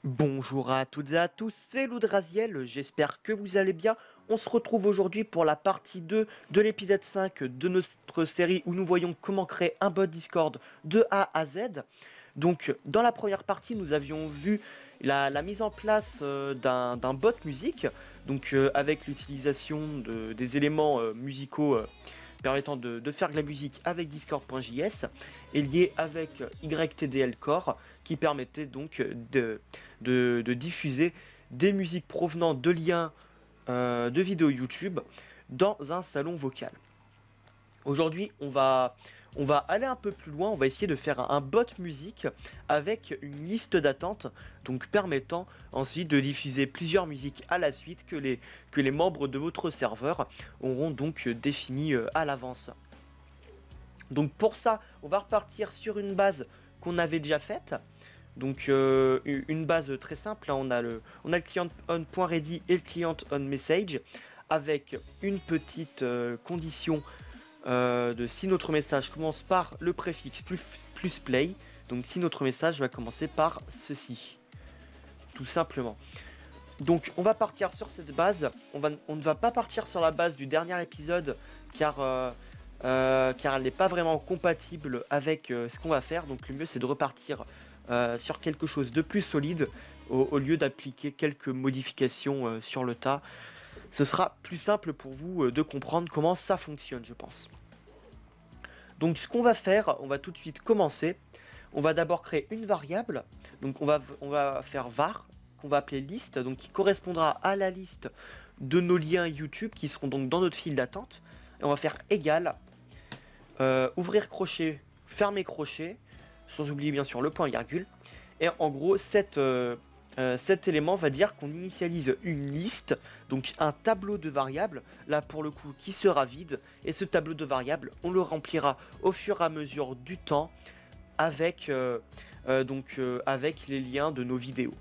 Bonjour à toutes et à tous, c'est Loudraziel, j'espère que vous allez bien. On se retrouve aujourd'hui pour la partie 2 de l'épisode 5 de notre série où nous voyons comment créer un bot Discord de A à Z. Donc dans la première partie, nous avions vu la mise en place d'un bot musique, donc avec l'utilisation des éléments musicaux permettant de faire de la musique avec Discord.js et lié avec YTDL Core qui permettait donc de diffuser des musiques provenant de liens de vidéos YouTube dans un salon vocal. Aujourd'hui, on va aller un peu plus loin, on va essayer de faire un bot musique avec une liste d'attente, donc permettant ensuite de diffuser plusieurs musiques à la suite que les membres de votre serveur auront donc défini à l'avance. Donc pour ça, on va repartir sur une base qu'on avait déjà faite. Donc une base très simple, hein. On a le client on.ready et le client onMessage avec une petite condition de si notre message commence par le préfixe plus play, donc si notre message va commencer par ceci, tout simplement. Donc on va partir sur cette base, on ne va pas partir sur la base du dernier épisode car elle n'est pas vraiment compatible avec ce qu'on va faire, donc le mieux c'est de repartir sur quelque chose de plus solide au lieu d'appliquer quelques modifications sur le tas. Ce sera plus simple pour vous de comprendre comment ça fonctionne, je pense. Donc ce qu'on va faire, on va tout de suite commencer. On va d'abord créer une variable. Donc on va faire var, qu'on va appeler liste, donc qui correspondra à la liste de nos liens YouTube qui seront donc dans notre file d'attente. Et on va faire égal, ouvrir crochet, fermer crochet, sans oublier bien sûr le point virgule. Et en gros, cet élément va dire qu'on initialise une liste, donc un tableau de variables, là pour le coup qui sera vide, et ce tableau de variables, on le remplira au fur et à mesure du temps avec, avec les liens de nos vidéos.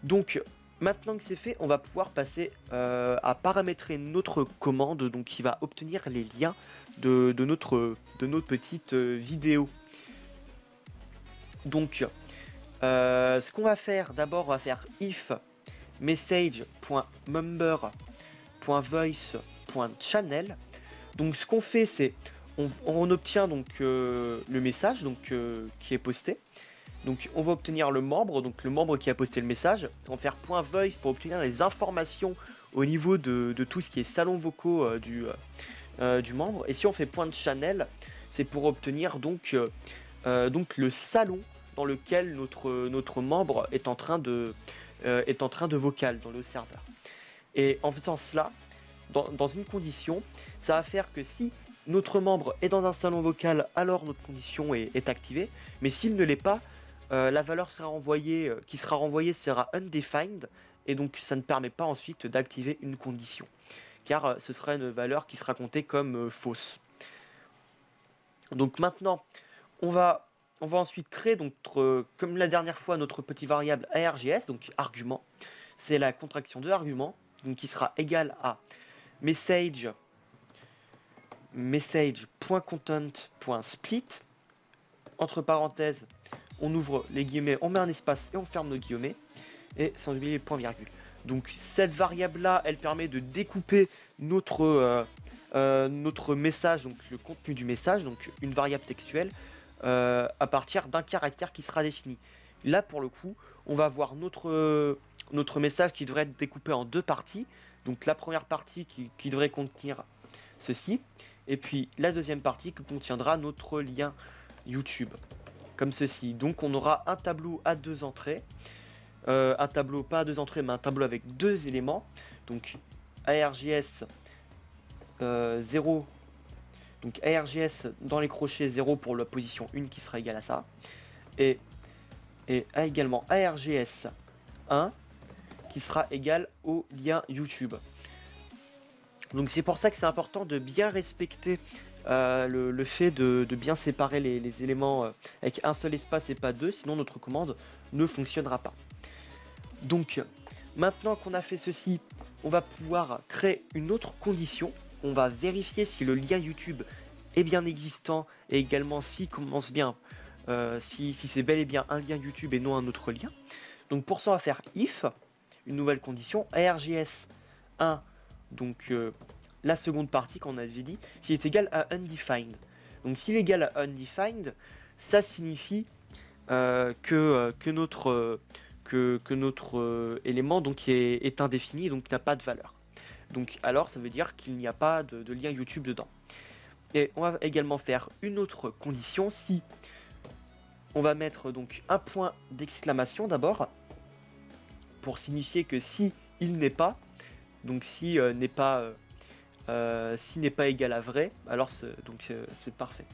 Donc maintenant que c'est fait, on va pouvoir passer à paramétrer notre commande, donc qui va obtenir les liens de notre petite vidéo. Donc ce qu'on va faire, d'abord on va faire if message.member.voice.channel. Donc ce qu'on fait, c'est on obtient donc le message donc, qui est posté. Donc on va obtenir le membre qui a posté le message. On va faire .voice pour obtenir les informations au niveau de tout ce qui est salon vocaux du membre. Et si on fait .channel, c'est pour obtenir donc le salon dans lequel notre membre est en train de vocal dans le serveur. Et en faisant cela, dans une condition, ça va faire que si notre membre est dans un salon vocal, alors notre condition est activée. Mais s'il ne l'est pas, la valeur qui sera renvoyée sera undefined, et donc ça ne permet pas ensuite d'activer une condition, car ce sera une valeur qui sera comptée comme fausse. Donc maintenant, on va ensuite créer, donc, comme la dernière fois, notre petit variable args, donc argument. C'est la contraction de argument, donc qui sera égal à message.content.split. Entre parenthèses, on ouvre les guillemets, on met un espace et on ferme nos guillemets. Et sans oublier les points virgule. Donc cette variable-là, elle permet de découper notre message, donc le contenu du message, donc une variable textuelle, à partir d'un caractère qui sera défini. Là, pour le coup, on va avoir notre message qui devrait être découpé en deux parties. Donc la première partie qui devrait contenir ceci, et puis la deuxième partie qui contiendra notre lien YouTube, comme ceci. Donc on aura un tableau à deux entrées, un tableau pas à deux entrées, mais un tableau avec deux éléments. Donc ARGS 0, donc ARGS dans les crochets 0 pour la position 1 qui sera égale à ça, et également ARGS 1 qui sera égal au lien YouTube. Donc c'est pour ça que c'est important de bien respecter le fait de bien séparer les éléments avec un seul espace et pas deux, sinon notre commande ne fonctionnera pas. Donc maintenant qu'on a fait ceci, on va pouvoir créer une autre condition. On va vérifier si le lien YouTube est bien existant et également s'il commence bien, si c'est bel et bien un lien YouTube et non un autre lien. Donc pour ça, on va faire if, une nouvelle condition, args1, donc la seconde partie qu'on avait dit, qui est égal à undefined. Donc s'il est égal à undefined, ça signifie que notre élément donc est indéfini, donc n'a pas de valeur. Donc alors ça veut dire qu'il n'y a pas de lien YouTube dedans. Et on va également faire une autre condition si on va mettre donc un point d'exclamation d'abord pour signifier que si il n'est pas, donc si n'est pas égal à vrai, alors c'est parfait.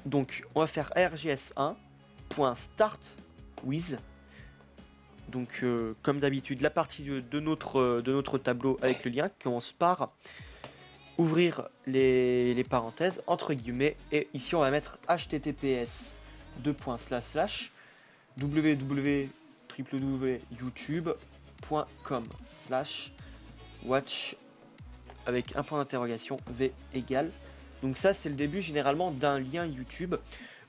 Donc on va faire args1.start with, donc comme d'habitude la partie de notre tableau avec le lien qui commence par ouvrir les parenthèses entre guillemets, et ici on va mettre https www.youtube.com/watch avec un point d'interrogation v égale. Donc ça c'est le début généralement d'un lien YouTube.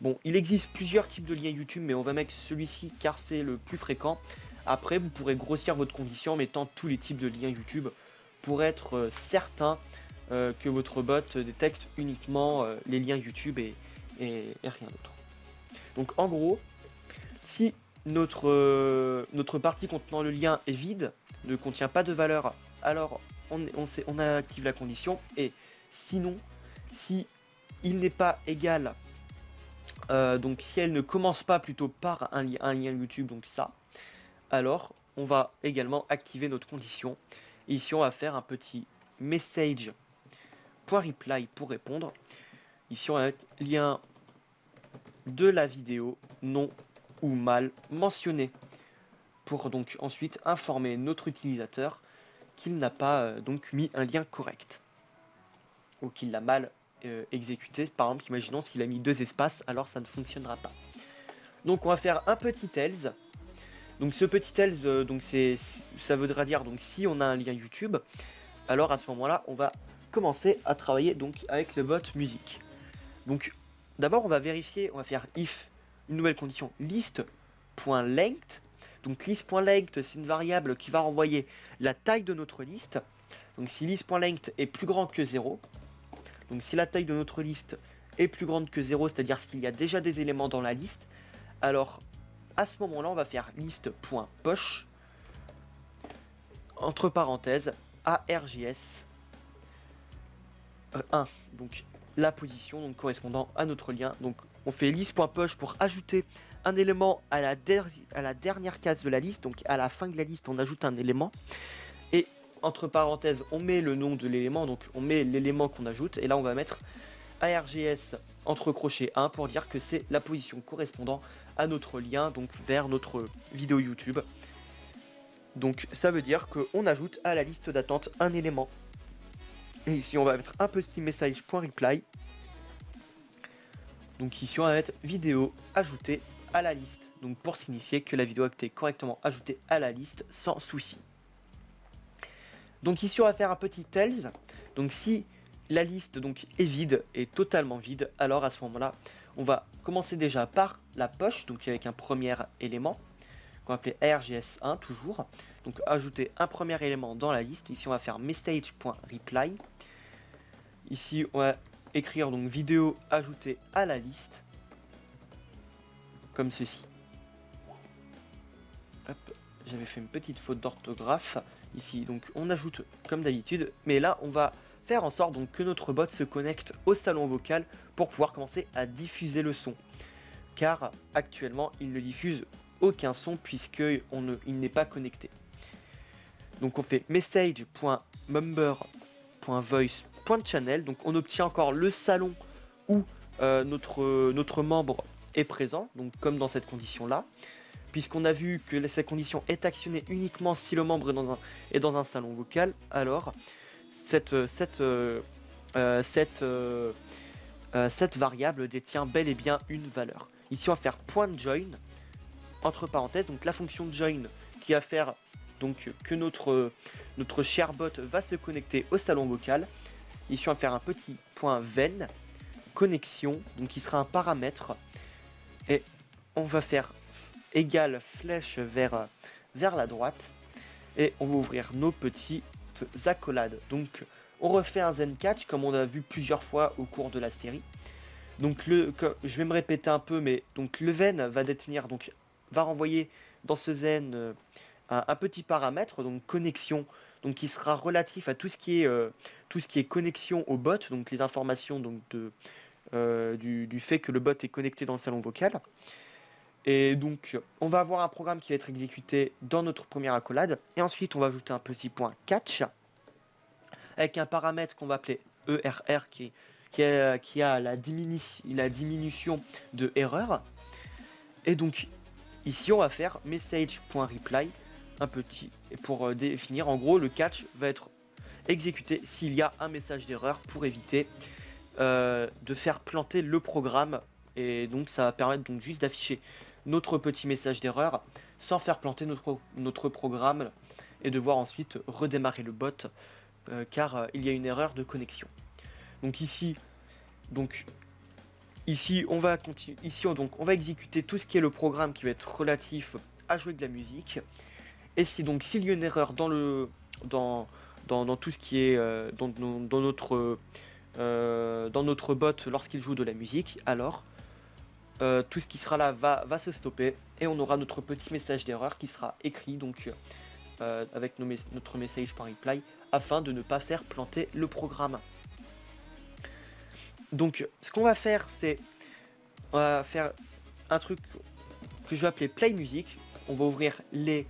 Bon, il existe plusieurs types de liens YouTube, mais on va mettre celui-ci car c'est le plus fréquent. Après vous pourrez grossir votre condition en mettant tous les types de liens YouTube pour être certain que votre bot détecte uniquement les liens YouTube et rien d'autre. Donc en gros, si notre partie contenant le lien est vide, ne contient pas de valeur, alors on active la condition. Et sinon, si il n'est pas égal, donc si elle ne commence pas plutôt par un lien YouTube, donc ça, alors on va également activer notre condition. Et ici on va faire un petit message.reply pour répondre. Ici on va mettre lien de la vidéo non ou mal mentionné pour donc ensuite informer notre utilisateur qu'il n'a pas donc mis un lien correct ou qu'il l'a mal exécuté. Par exemple, imaginons s'il a mis 2 espaces, alors ça ne fonctionnera pas. Donc on va faire un petit else. Donc ce petit else, donc ça voudra dire donc si on a un lien YouTube, alors à ce moment-là, on va commencer à travailler donc avec le bot musique. Donc d'abord on va vérifier, on va faire if, une nouvelle condition, list.length. Donc list.length c'est une variable qui va renvoyer la taille de notre liste. Donc si list.length est plus grand que 0, donc si la taille de notre liste est plus grande que 0, c'est-à-dire qu'il y a déjà des éléments dans la liste, alors à ce moment-là on va faire list.push entre parenthèses args1, donc la position donc correspondant à notre lien. Donc on fait list.push pour ajouter un élément à la dernière case de la liste, donc à la fin de la liste on ajoute un élément, et entre parenthèses on met le nom de l'élément, donc on met l'élément qu'on ajoute, et là on va mettre args entre crochets 1 pour dire que c'est la position correspondant à notre lien, donc vers notre vidéo YouTube. Donc ça veut dire qu'on ajoute à la liste d'attente un élément. Et ici on va mettre un petit message.reply. Donc ici on va mettre vidéo ajoutée à la liste. Donc pour signifier que la vidéo a été correctement ajoutée à la liste sans souci. Donc ici on va faire un petit else. Donc si la liste donc est vide, est totalement vide, alors à ce moment-là, on va commencer déjà par la push, donc avec un premier élément qu'on va appeler args1 toujours. Donc ajouter un premier élément dans la liste. Ici on va faire message.reply. Ici on va écrire donc vidéo ajoutée à la liste comme ceci. Hop, j'avais fait une petite faute d'orthographe ici, donc on ajoute comme d'habitude, mais là on va faire en sorte donc que notre bot se connecte au salon vocal pour pouvoir commencer à diffuser le son, car actuellement il ne diffuse aucun son puisque il n'est pas connecté. Donc on fait message.member.voice.channel, donc on obtient encore le salon où notre membre est présent, donc comme dans cette condition là, puisqu'on a vu que cette condition est actionnée uniquement si le membre est dans un salon vocal, alors cette variable détient bel et bien une valeur. Ici on va faire .join entre parenthèses, donc la fonction join qui va faire donc que notre cher bot va se connecter au salon vocal. Ici on va faire un petit .ven connexion, donc qui sera un paramètre, et on va faire égale flèche vers la droite. Et on va ouvrir nos petites accolades. Donc on refait un zen catch comme on a vu plusieurs fois au cours de la série. Donc je vais me répéter un peu, mais donc le ven va détenir, donc va renvoyer dans ce zen un petit paramètre, donc connexion, donc qui sera relatif à tout ce qui est connexion au bot, donc les informations donc du fait que le bot est connecté dans le salon vocal. Et donc on va avoir un programme qui va être exécuté dans notre première accolade, et ensuite on va ajouter un petit point catch avec un paramètre qu'on va appeler ERR qui a la diminution de erreur. Et donc ici on va faire message.reply un petit pour définir en gros le catch va être exécuté s'il y a un message d'erreur pour éviter de faire planter le programme, et donc ça va permettre donc juste d'afficher notre petit message d'erreur sans faire planter notre programme et devoir ensuite redémarrer le bot car il y a une erreur de connexion. Donc ici on va continuer. Ici on va exécuter tout ce qui est le programme qui va être relatif à jouer de la musique. Et si donc s'il y a une erreur dans tout ce qui est dans notre bot lorsqu'il joue de la musique, alors tout ce qui sera là va se stopper et on aura notre petit message d'erreur qui sera écrit donc avec notre message par reply afin de ne pas faire planter le programme. Donc ce qu'on va faire, c'est on va faire un truc que je vais appeler play music. On va ouvrir les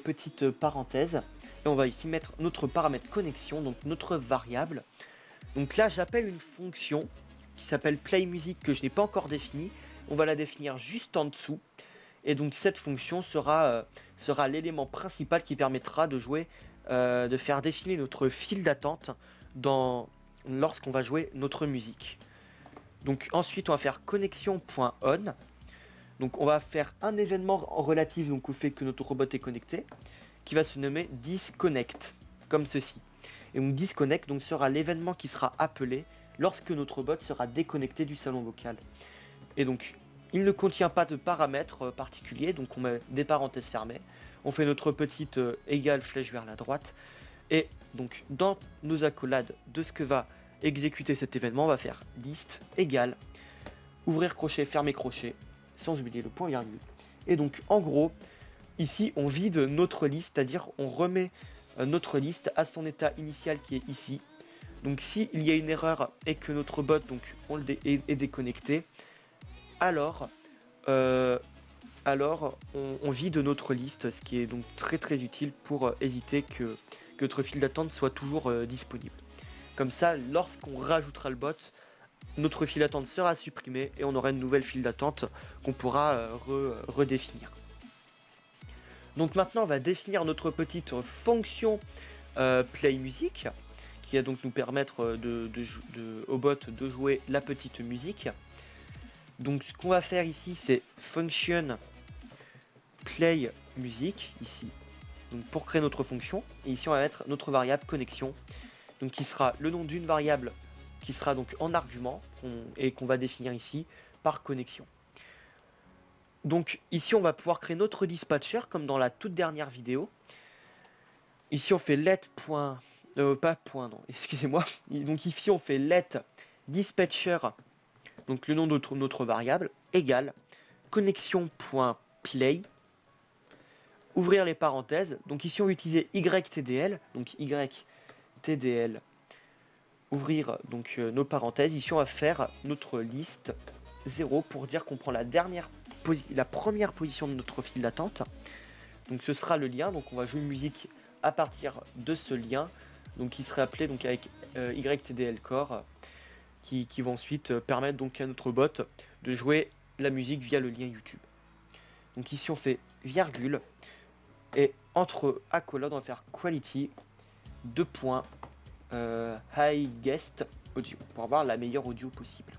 petites parenthèses et on va ici mettre notre paramètre connexion, donc notre variable. Donc là j'appelle une fonction qui s'appelle play music que je n'ai pas encore définie. On va la définir juste en dessous et donc cette fonction sera l'élément principal qui permettra de jouer, de faire défiler notre file d'attente lorsqu'on va jouer notre musique. Donc ensuite on va faire connexion.on. Donc on va faire un événement relatif donc au fait que notre robot est connecté qui va se nommer disconnect comme ceci. Et donc disconnect donc sera l'événement qui sera appelé lorsque notre bot sera déconnecté du salon vocal. Et donc il ne contient pas de paramètres particuliers, donc on met des parenthèses fermées. On fait notre petite égale flèche vers la droite. Et donc dans nos accolades de ce que va exécuter cet événement, on va faire dist égale ouvrir crochet, fermer crochet, sans oublier le point virgule. Et donc en gros, ici on vide notre liste, c'est-à-dire on remet notre liste à son état initial qui est ici. Donc s'il y a une erreur et que notre bot donc est déconnecté, alors on vide notre liste, ce qui est donc très utile pour éviter que notre file d'attente soit toujours disponible. Comme ça, lorsqu'on rajoutera le bot, notre file d'attente sera supprimée et on aura une nouvelle file d'attente qu'on pourra redéfinir. Donc maintenant, on va définir notre petite fonction play music qui va donc nous permettre au bot de jouer la petite musique. Donc ce qu'on va faire ici, c'est function play music ici. Donc pour créer notre fonction, et ici on va mettre notre variable connexion, donc qui sera le nom d'une variable qui sera donc en argument et qu'on va définir ici par connexion. Donc ici on va pouvoir créer notre dispatcher comme dans la toute dernière vidéo. Ici on fait let point, pas point non, excusez-moi. Donc ici on fait let dispatcher, donc le nom de notre variable, égale connexion.play, ouvrir les parenthèses. Donc ici on va utiliser ytdl, donc ytdl, ouvrir donc nos parenthèses. Ici on va faire notre liste 0 pour dire qu'on prend la première position de notre file d'attente. Donc ce sera le lien, donc on va jouer une musique à partir de ce lien, donc qui serait appelé donc avec ytdl core, qui va ensuite permettre donc à notre bot de jouer la musique via le lien YouTube. Donc ici on fait virgule et entre accolades on va faire quality highest audio pour avoir la meilleure audio possible.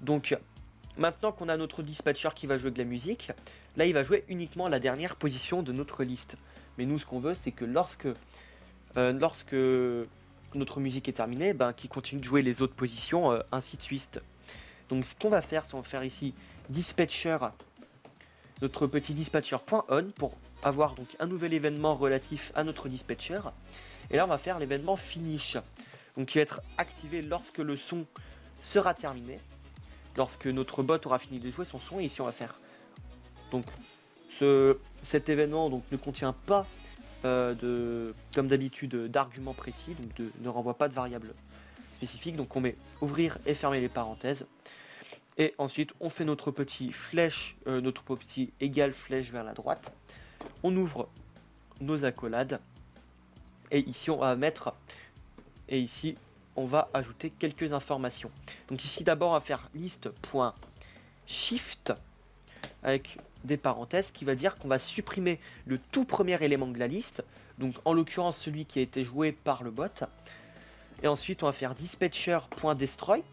Donc maintenant qu'on a notre dispatcher qui va jouer de la musique, là il va jouer uniquement la dernière position de notre liste. Mais nous ce qu'on veut c'est que lorsque notre musique est terminée, qu'il continue de jouer les autres positions, ainsi de suite. Donc ce qu'on va faire, c'est on va faire ici dispatcher notre petit dispatcher.on pour avoir donc un nouvel événement relatif à notre dispatcher. Et là on va faire l'événement finish, donc qui va être activé lorsque le son sera terminé, lorsque notre bot aura fini de jouer son son. Et ici on va faire donc cet événement donc ne contient pas comme d'habitude d'arguments précis, donc ne renvoie pas de variables spécifiques. Donc on met ouvrir et fermer les parenthèses. Et ensuite, on fait notre petit flèche, notre petit égal flèche vers la droite. On ouvre nos accolades. Et ici, on va mettre... Et ici, on va ajouter quelques informations. Donc ici, d'abord, on va faire list.shift avec des parenthèses qui va dire qu'on va supprimer le tout premier élément de la liste. Donc en l'occurrence, celui qui a été joué par le bot. Et ensuite, on va faire dispatcher.destroy.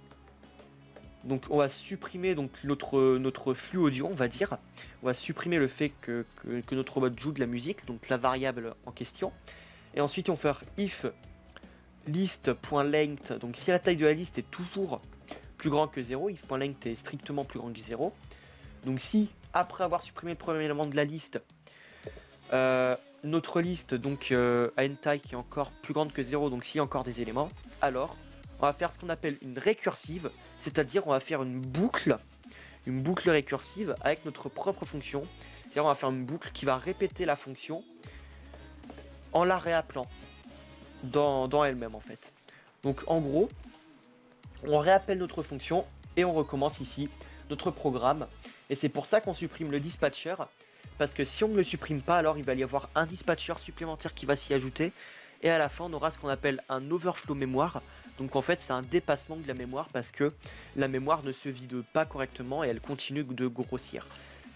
Donc on va supprimer donc notre flux audio, on va dire. On va supprimer le fait que notre bot joue de la musique, donc la variable en question. Et ensuite on va faire if list.length. Donc si la taille de la liste est toujours plus grand que 0, if.length est strictement plus grand que 0. Donc si après avoir supprimé le premier élément de la liste, notre liste donc a une taille qui est encore plus grande que 0, donc s'il y a encore des éléments, alors on va faire ce qu'on appelle une récursive, c'est-à-dire on va faire une boucle récursive avec notre propre fonction. C'est-à-dire on va faire une boucle qui va répéter la fonction en la réappelant dans elle-même en fait. Donc en gros, on réappelle notre fonction et on recommence ici notre programme. Et c'est pour ça qu'on supprime le dispatcher, parce que si on ne le supprime pas, alors il va y avoir un dispatcher supplémentaire qui va s'y ajouter. Et à la fin, on aura ce qu'on appelle un overflow mémoire. Donc en fait, c'est un dépassement de la mémoire parce que la mémoire ne se vide pas correctement et elle continue de grossir.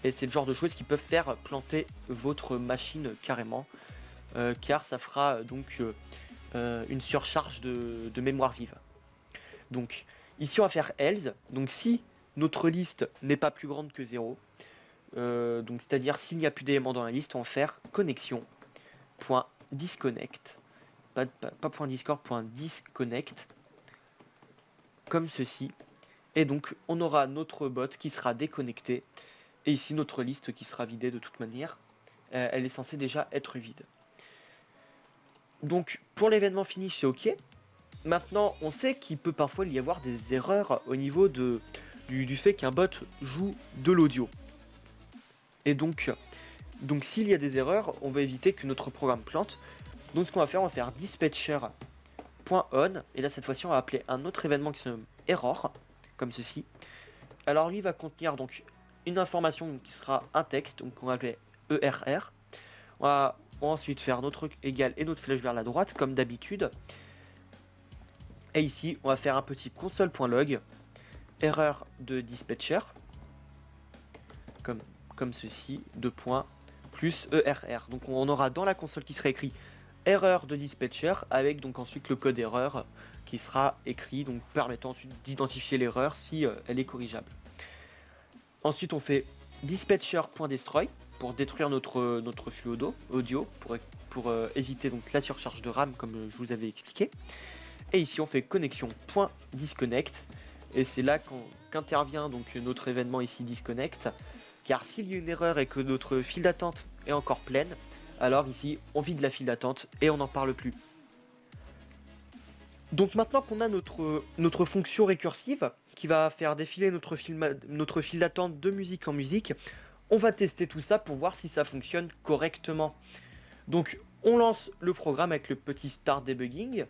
Et c'est le genre de choses qui peuvent faire planter votre machine carrément, car ça fera donc une surcharge de mémoire vive. Donc ici, on va faire else. Donc si notre liste n'est pas plus grande que 0, donc c'est-à-dire s'il n'y a plus d'éléments dans la liste, on va faire connexion.disconnect. Pas point discord, point disconnect, comme ceci. Et donc on aura notre bot qui sera déconnecté. Et ici notre liste qui sera vidée de toute manière. Elle est censée déjà être vide. Donc pour l'événement finish, c'est ok. Maintenant on sait qu'il peut parfois y avoir des erreurs au niveau du fait qu'un bot joue de l'audio. Et donc s'il y a des erreurs, on va éviter que notre programme plante. Donc ce qu'on va faire, on va faire dispatcher.on, et là cette fois-ci on va appeler un autre événement qui se nomme error, comme ceci. Alors lui va contenir donc une information qui sera un texte, donc on va appeler ERR. On va ensuite faire notre égal et notre flèche vers la droite, comme d'habitude. Et ici on va faire un petit console.log, erreur de dispatcher, comme ceci, 2 points, plus ERR. Donc on aura dans la console qui sera écrit erreur de dispatcher avec donc ensuite le code erreur qui sera écrit, donc permettant ensuite d'identifier l'erreur si elle est corrigeable. Ensuite on fait dispatcher.destroy pour détruire notre flux audio pour éviter donc la surcharge de RAM comme je vous avais expliqué. Et ici on fait connexion.disconnect et c'est là qu'intervient donc notre événement ici disconnect, car s'il y a une erreur et que notre file d'attente est encore pleine, alors ici on vide la file d'attente et on n'en parle plus. Donc maintenant qu'on a notre fonction récursive qui va faire défiler notre file d'attente de musique en musique, on va tester tout ça pour voir si ça fonctionne correctement. Donc on lance le programme avec le petit start debugging.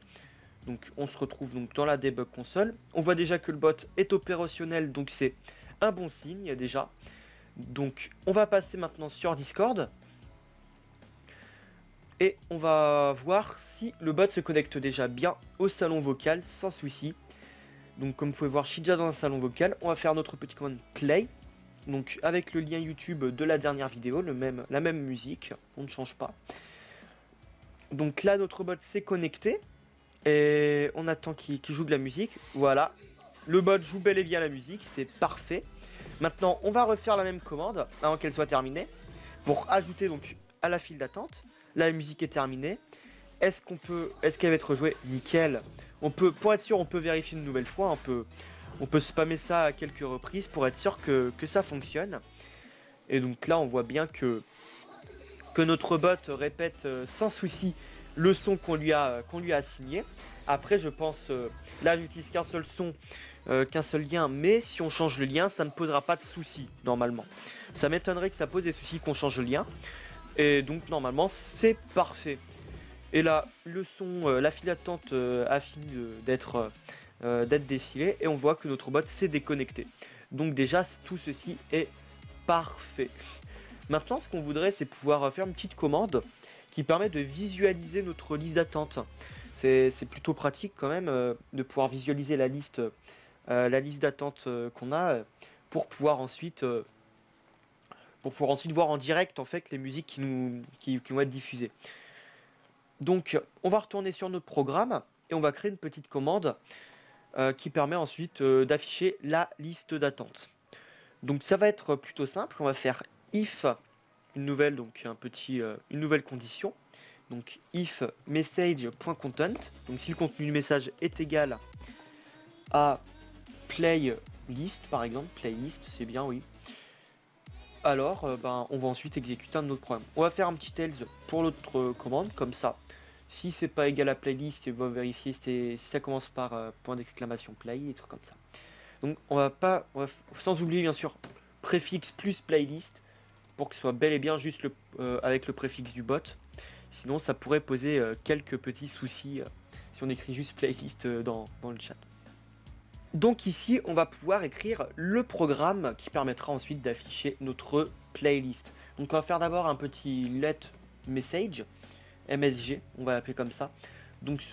Donc on se retrouve donc dans la debug console. On voit déjà que le bot est opérationnel, donc c'est un bon signe déjà. Donc on va passer maintenant sur Discord. Et on va voir si le bot se connecte déjà bien au salon vocal sans souci. Donc comme vous pouvez voir, je suis déjà dans un salon vocal. On va faire notre petit commande play. Donc avec le lien YouTube de la dernière vidéo, la même musique, on ne change pas. Donc là notre bot s'est connecté. Et on attend qu'il joue de la musique. Voilà, le bot joue bel et bien la musique, c'est parfait. Maintenant on va refaire la même commande avant qu'elle soit terminée. Pour ajouter donc à la file d'attente. Là, la musique est terminée. Est-ce qu'elle va être jouée? Nickel. Pour être sûr, on peut vérifier une nouvelle fois. On peut spammer ça à quelques reprises pour être sûr que ça fonctionne. Et donc là on voit bien que notre bot répète sans souci le son qu'on lui a assigné. Après je pense, là j'utilise qu'un seul son, qu'un seul lien, mais si on change le lien ça ne posera pas de soucis normalement. Ça m'étonnerait que ça pose des soucis qu'on change le lien, et donc normalement c'est parfait. Et là le son, la file d'attente a fini d'être défilée, et on voit que notre bot s'est déconnecté. Donc déjà tout ceci est parfait. Maintenant ce qu'on voudrait c'est pouvoir faire une petite commande qui permet de visualiser notre liste d'attente. C'est plutôt pratique quand même de pouvoir visualiser la liste d'attente qu'on a pour pouvoir ensuite voir en direct en fait les musiques qui vont être diffusées. Donc on va retourner sur notre programme et on va créer une petite commande qui permet ensuite d'afficher la liste d'attente. Donc ça va être plutôt simple, on va faire if une nouvelle condition. Donc if message.content, donc si le contenu du message est égal à playlist par exemple, playlist c'est bien, oui, alors on va ensuite exécuter un autre programme. On va faire un petit else pour l'autre commande, comme ça si c'est pas égal à playlist, il va vérifier si ça commence par point d'exclamation play, des trucs comme ça. Donc sans oublier bien sûr préfixe plus playlist pour que ce soit bel et bien juste avec le préfixe du bot. Sinon ça pourrait poser quelques petits soucis si on écrit juste playlist dans le chat. Donc ici on va pouvoir écrire le programme qui permettra ensuite d'afficher notre playlist. Donc on va faire d'abord un petit let message, MSG, on va l'appeler comme ça. Donc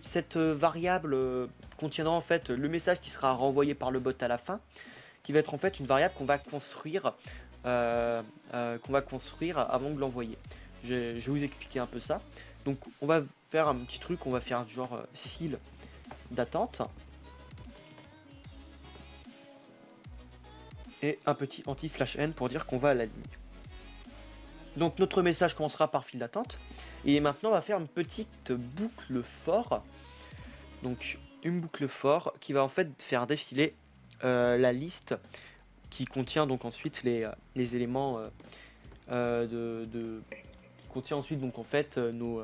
cette variable contiendra en fait le message qui sera renvoyé par le bot à la fin, qui va être en fait une variable qu'on va construire avant de l'envoyer. Je vais vous expliquer un peu ça. Donc on va faire un petit truc, on va faire genre file d'attente et un petit anti/n pour dire qu'on va à la ligne. Donc notre message commencera par file d'attente, et maintenant on va faire une petite boucle for. Donc une boucle for qui va en fait faire défiler la liste qui contient donc ensuite les éléments qui contient ensuite donc en fait nos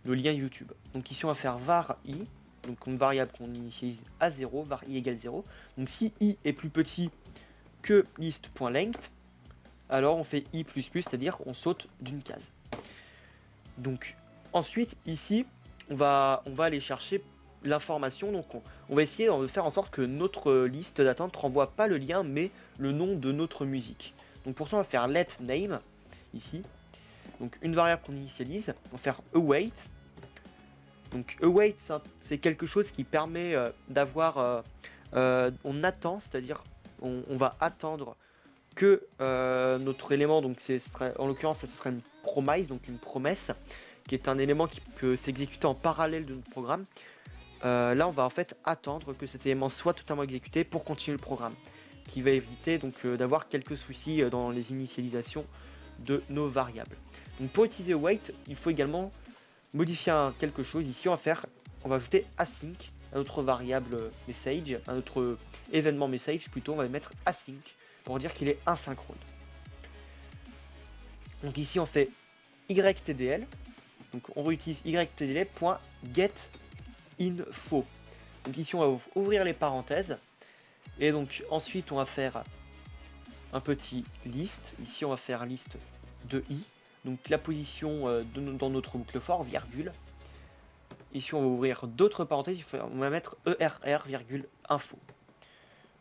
liens YouTube. Donc ici on va faire var i, donc une variable qu'on initialise à 0, var i égale 0. Donc si i est plus petit que list.length, alors on fait i++, c'est-à-dire on saute d'une case. Donc ensuite ici on va aller chercher l'information. Donc on va essayer de faire en sorte que notre liste d'attente renvoie pas le lien mais le nom de notre musique. Donc pour ça on va faire let name ici, donc une variable qu'on initialise. On va faire await. Donc await c'est quelque chose qui permet d'avoir on attend, c'est-à-dire on va attendre que notre élément, donc en l'occurrence ce serait une promise, donc une promesse, qui est un élément qui peut s'exécuter en parallèle de notre programme. Là on va en fait attendre que cet élément soit totalement exécuté pour continuer le programme, qui va éviter donc d'avoir quelques soucis dans les initialisations de nos variables. Donc pour utiliser await, il faut également modifier quelque chose. Ici on va ajouter async à notre variable message, à notre événement message plutôt, on va mettre async pour dire qu'il est asynchrone. Donc ici on fait ytdl, donc on réutilise ytdl.getInfo. Donc ici on va ouvrir les parenthèses, et donc ensuite on va faire un petit list. Ici on va faire liste de i, donc la position dans notre boucle for, virgule. Ici on va ouvrir d'autres parenthèses, on va mettre err, virgule, info.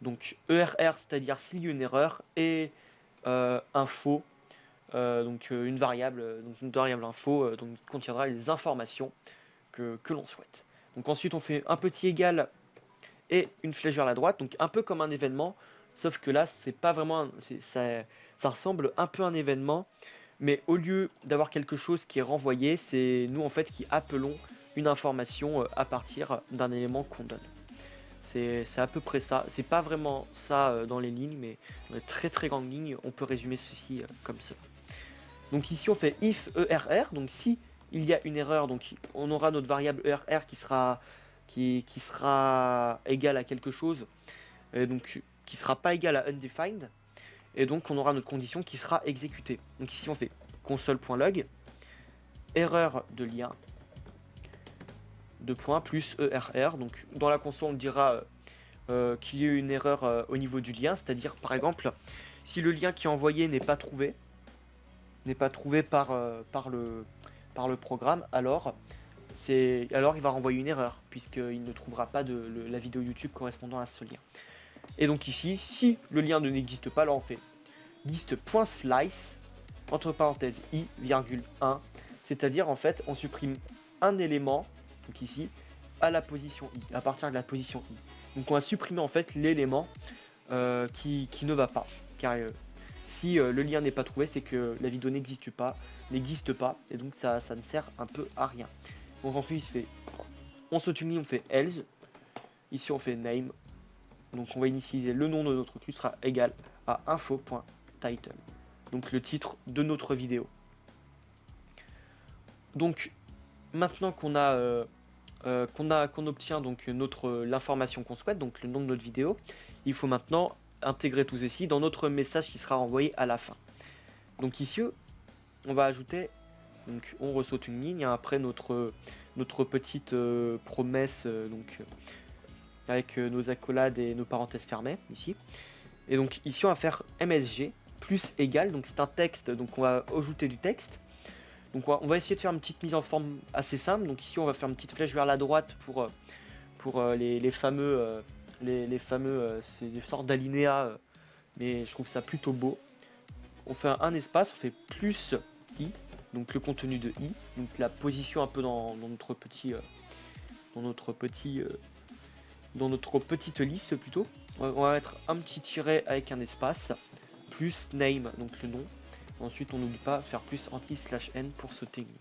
Donc ERR, c'est-à-dire s'il y a une erreur, et info, donc une variable info donc contiendra les informations que l'on souhaite. Donc ensuite on fait un petit égal et une flèche vers la droite, donc un peu comme un événement, sauf que là c'est pas vraiment ça ressemble un peu à un événement, mais au lieu d'avoir quelque chose qui est renvoyé, c'est nous en fait qui appelons une information à partir d'un élément qu'on donne. C'est à peu près ça. C'est pas vraiment ça dans les lignes, mais dans les très très grandes lignes, on peut résumer ceci comme ça. Donc ici on fait if ERR, donc si il y a une erreur, donc on aura notre variable ERR qui sera égale à quelque chose, donc qui sera pas égale à undefined. et donc on aura notre condition qui sera exécutée. Donc ici on fait console.log, erreur de lien, plus ERR. Donc dans la console on dira qu'il y a eu une erreur au niveau du lien, c'est-à-dire par exemple si le lien qui est envoyé n'est pas trouvé par le programme, alors il va renvoyer une erreur puisqu'il ne trouvera pas la vidéo YouTube correspondant à ce lien. Et donc ici, si le lien n'existe pas, alors on fait list.slice entre parenthèses i, 1, c'est-à-dire en fait on supprime un élément, donc ici, à la position i, à partir de la position i. Donc on va supprimer en fait l'élément qui ne va pas, car si le lien n'est pas trouvé, c'est que la vidéo n'existe pas, et donc ça ne sert un peu à rien. Donc ensuite on s'automatise, on fait else, ici on fait name, donc on va initialiser le nom de notre truc sera égal à info.title, donc le titre de notre vidéo. Donc maintenant qu'on obtient donc l'information qu'on souhaite, donc le nom de notre vidéo, il faut maintenant intégrer tout ceci dans notre message qui sera renvoyé à la fin. Donc ici on va ajouter, donc on ressaute une ligne après notre petite promesse avec nos accolades et nos parenthèses fermées ici. Et donc ici on va faire msg plus égal, donc c'est un texte, donc on va ajouter du texte. Donc on va essayer de faire une petite mise en forme assez simple. Donc ici on va faire une petite flèche vers la droite pour les fameux c'est des sortes d'alinéas, mais je trouve ça plutôt beau. On fait un espace, on fait plus i, donc le contenu de i, donc la position un peu dans notre petite liste plutôt. On va mettre un petit tiret avec un espace, plus name, donc le nom. Ensuite on n'oublie pas faire plus anti/n pour sauter une ligne.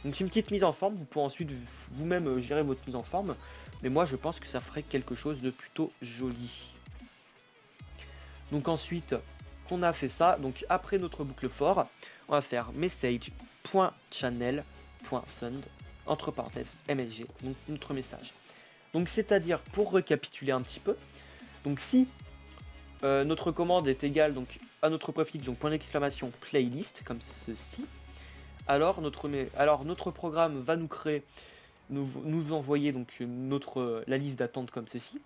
Donc c'est une petite mise en forme, vous pouvez ensuite vous-même gérer votre mise en forme, mais moi je pense que ça ferait quelque chose de plutôt joli. Donc ensuite qu'on a fait ça, donc après notre boucle for, on va faire message.channel.send entre parenthèses msg, donc notre message. Donc c'est-à-dire, pour récapituler un petit peu, donc si notre commande est égale donc à notre préfixe, donc point d'exclamation playlist comme ceci, alors notre programme va nous créer, nous envoyer donc la liste d'attente comme ceci,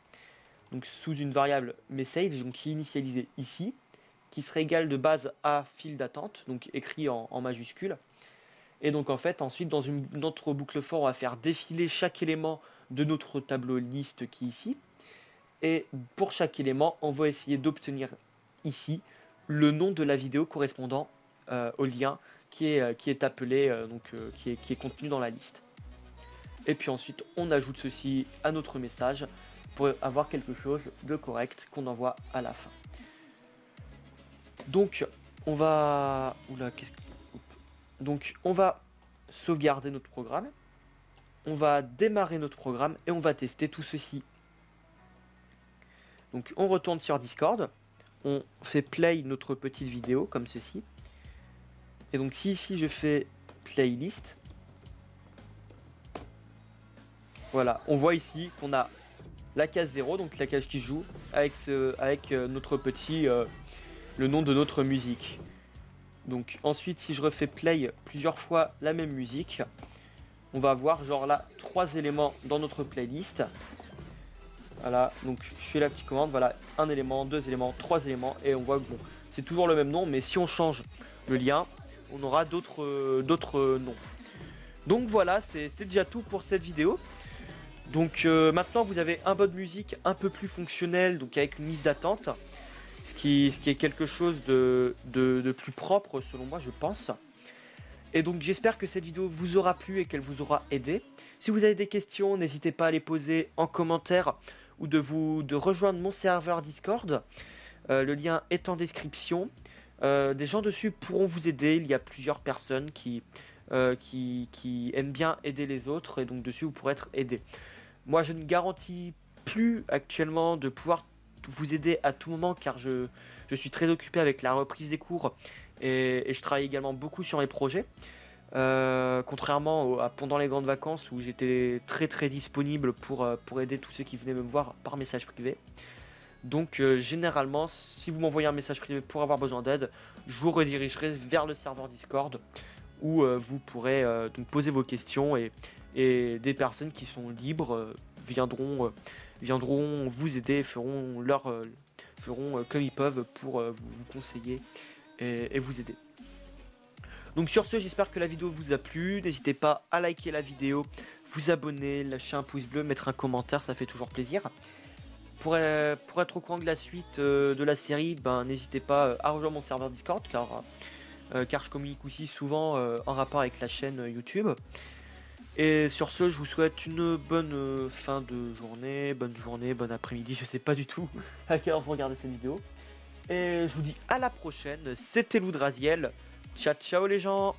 donc sous une variable message, donc qui est initialisée ici, qui serait égale de base à file d'attente, donc écrit en majuscule. Et donc en fait ensuite dans notre boucle for, on va faire défiler chaque élément de notre tableau liste qui est ici. Et pour chaque élément, on va essayer d'obtenir ici le nom de la vidéo correspondant au lien qui est appelé, qui est contenu dans la liste. Et puis ensuite, on ajoute ceci à notre message pour avoir quelque chose de correct qu'on envoie à la fin. Donc, on va... Donc, on va sauvegarder notre programme. On va démarrer notre programme et on va tester tout ceci. Donc on retourne sur Discord, on fait play notre petite vidéo comme ceci. Et donc si ici je fais playlist, voilà, on voit ici qu'on a la case 0, donc la case qui joue, avec notre petit, le nom de notre musique. Donc ensuite si je refais play plusieurs fois la même musique, on va avoir genre là 3 éléments dans notre playlist. Voilà, donc je fais la petite commande, voilà, un élément, 2 éléments, 3 éléments, et on voit que bon, c'est toujours le même nom, mais si on change le lien, on aura d'autres noms. Donc voilà, c'est déjà tout pour cette vidéo. Donc maintenant vous avez un mode musique un peu plus fonctionnel, donc avec une liste d'attente, ce qui est quelque chose de plus propre selon moi, je pense. Et donc j'espère que cette vidéo vous aura plu et qu'elle vous aura aidé. Si vous avez des questions, n'hésitez pas à les poser en commentaire ou de rejoindre mon serveur Discord. Le lien est en description. Des gens dessus pourront vous aider. Il y a plusieurs personnes qui aiment bien aider les autres et donc dessus vous pourrez être aidé. Moi je ne garantis plus actuellement de pouvoir vous aider à tout moment car je suis très occupé avec la reprise des cours et je travaille également beaucoup sur mes projets. Contrairement à pendant les grandes vacances où j'étais très disponible pour aider tous ceux qui venaient me voir par message privé. Donc généralement, si vous m'envoyez un message privé pour avoir besoin d'aide, je vous redirigerai vers le serveur Discord où vous pourrez donc poser vos questions et des personnes qui sont libres viendront vous aider, feront comme ils peuvent pour vous conseiller et vous aider. Donc sur ce, j'espère que la vidéo vous a plu. N'hésitez pas à liker la vidéo, vous abonner, lâcher un pouce bleu, mettre un commentaire, ça fait toujours plaisir. Pour être au courant de la suite de la série, n'hésitez pas à rejoindre mon serveur Discord car je communique aussi souvent en rapport avec la chaîne YouTube. Et sur ce, je vous souhaite une bonne fin de journée, bon après-midi, je sais pas du tout à quelle heure vous regardez cette vidéo. Et je vous dis à la prochaine, c'était Loudraziel. Ciao ciao les gens.